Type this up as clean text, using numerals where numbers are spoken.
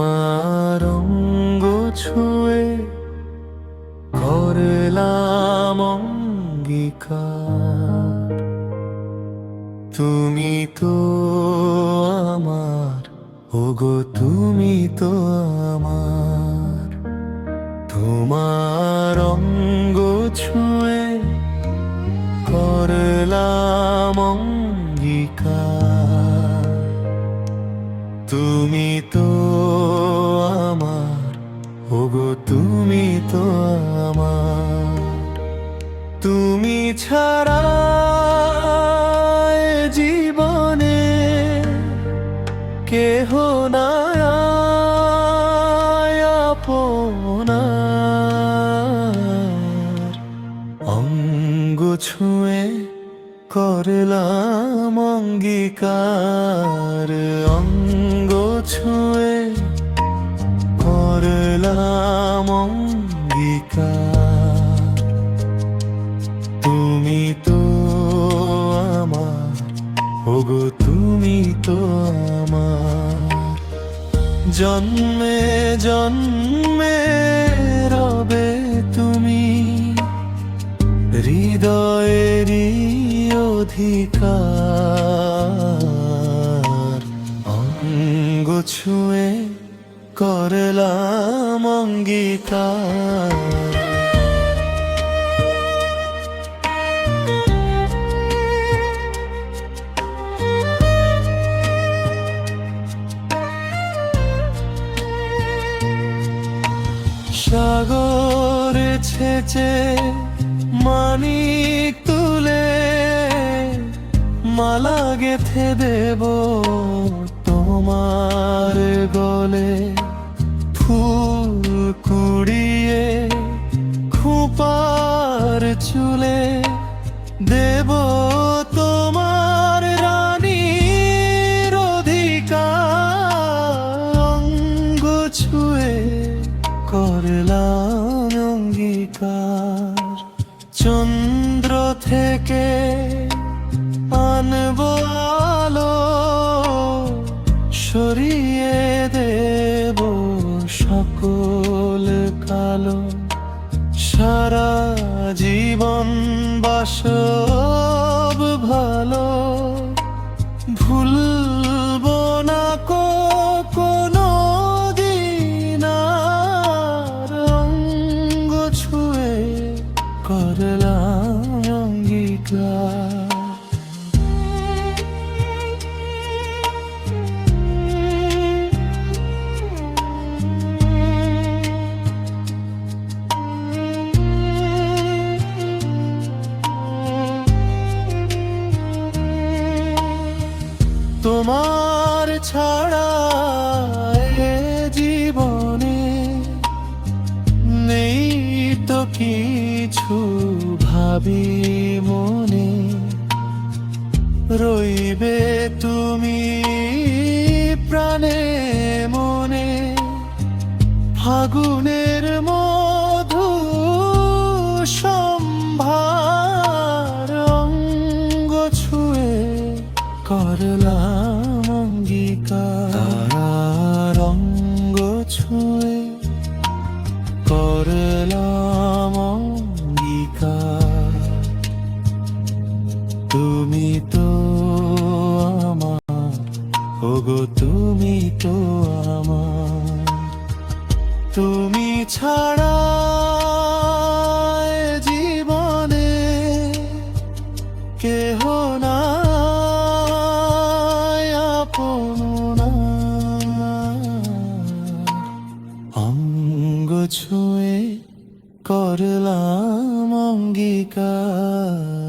তোমার অঙ্গ ছুঁয়ে করলাম অঙ্গীকার, তুমি তো আমার, ওগো তুমি তো আমার। তোমার অঙ্গ ছুঁয়ে করলাম অঙ্গীকার, তুমি তো আমার, ওগো তুমি তো আমার। তুমি ছাড়া এ জীবনে কেহ নাই আপনার। অঙ্গ ছুঁয়ে করলাম অঙ্গীকার, অঙ্গ ছুঁয়ে করলাম অঙ্গীকার, তুমি তো আমার, ওগো তুমি তো আমার। জন্মে জন্মে রবে তুমি হৃদয়েরই অধিকার। অঙ্গ ছুঁয়ে করলাম অঙ্গীকার। সাগরে ছেচে মানিক তুলে মালা গেথে দেব তোমার গলে। ফুল কুড়িয়ে খোঁপার চুলে দেব তোমার রানীর অধিকার। অঙ্গ ছুঁয়ে করলাম অঙ্গীকার, চন্দ্র থেকে আনবো আলো, সরিয়ে দেব সকল কালো। সারা জীবন বাসব ভালো, ভুলবো না কোনো দিন আর। অঙ্গ ছুঁয়ে করলাম অঙ্গীকার। তোমার ছাড়া এ জীবনে নেই তো কিছু ভাবি মনে। রইবে তুমি প্রাণে মনে, ফাগুনের মধু সম্ভার। অঙ্গ ছুঁয়ে করলাম অঙ্গীকার, তারার অঙ্গ ছুঁয়ে করলাম অঙ্গীকার। তুমি তো আমার, ওগো তুমি তো আমার। তুমি ছাড়া এ জীবনে কেহ নাই আপনার। অঙ্গ ছুঁয়ে করলাম অঙ্গীকার।